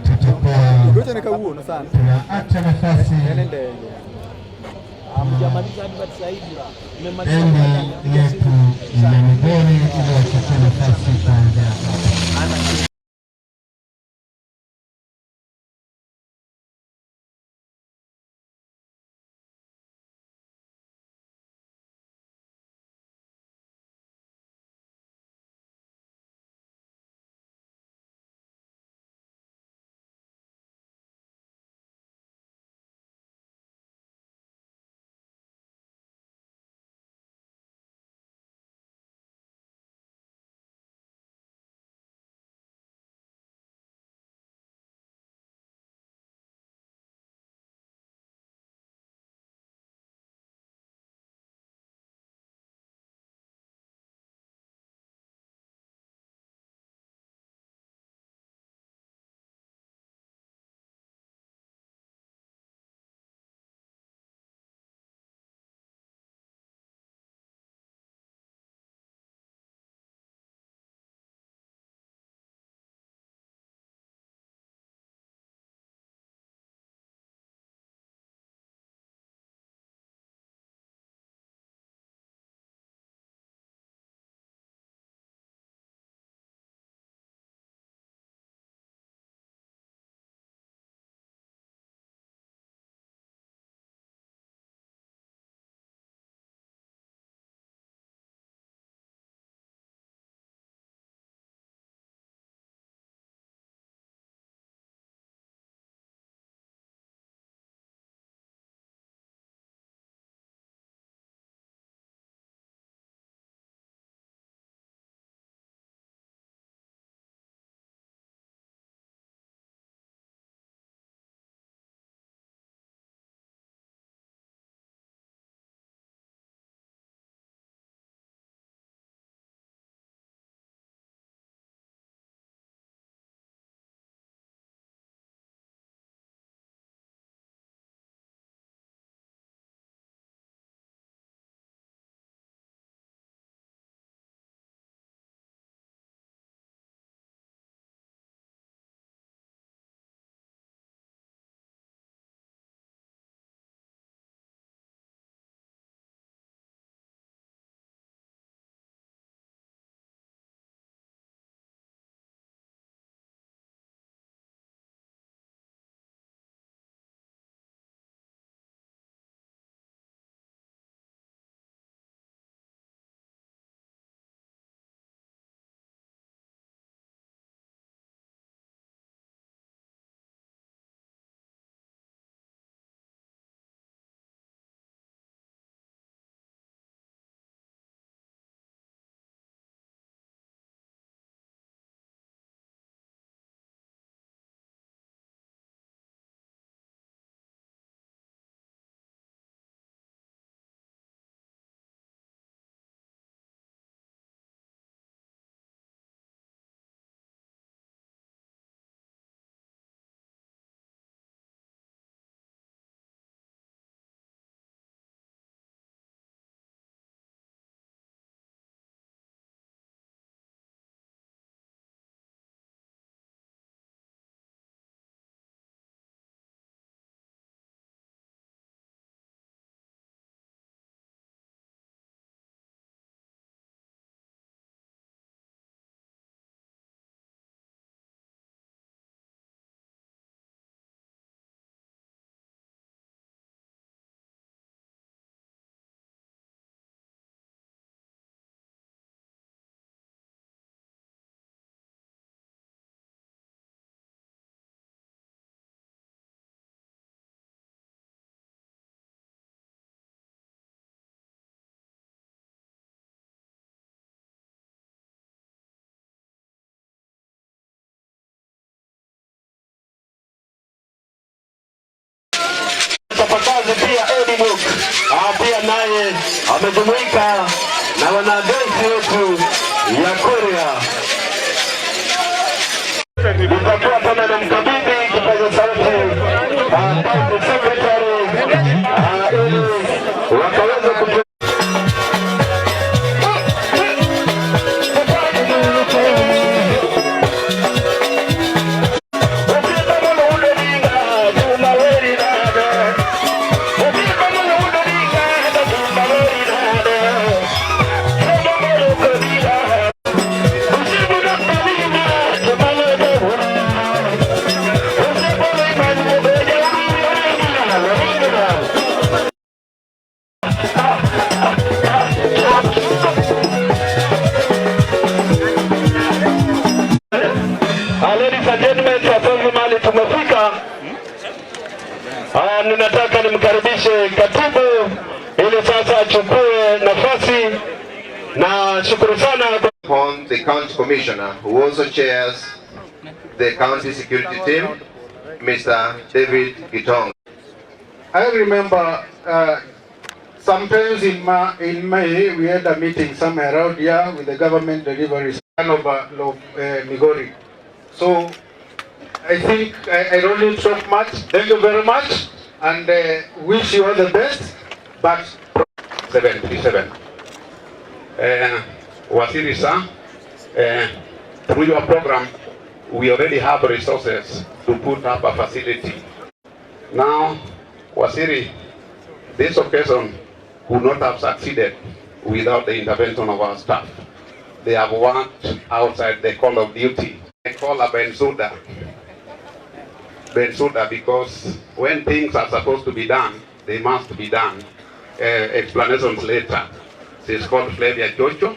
tutakuwa tunaacha nafasi bendi yetu ya Migori ili wachukue nafasi kuongea hapa. Pia naye amejumuika na wanajeshi wetu ya Korea. Tutakuwa kama na mkabidhi kipaza sauti secretary ili wakaweza kutu Ladies and gentlemen, sasa hivi mahali tumefika. Ninataka nimkaribishe katibu ili sasa achukue nafasi, na shukuru sana upon the county commissioner who also chairs the county security team, Mr. David Gitong. I remember sometimes in May we had a meeting somewhere around here with the government deliveries of Migori. So I think I don't need to talk much. Thank you very much and wish you all the best. But 737. Waziri sir, through your program, we already have resources to put up a facility. Now, Waziri, this occasion would not have succeeded without the intervention of our staff. They have worked outside the call of duty. I call a Bensuda because when things are supposed to be done, they must be done. Explanations later. She's called Flavia Chocho.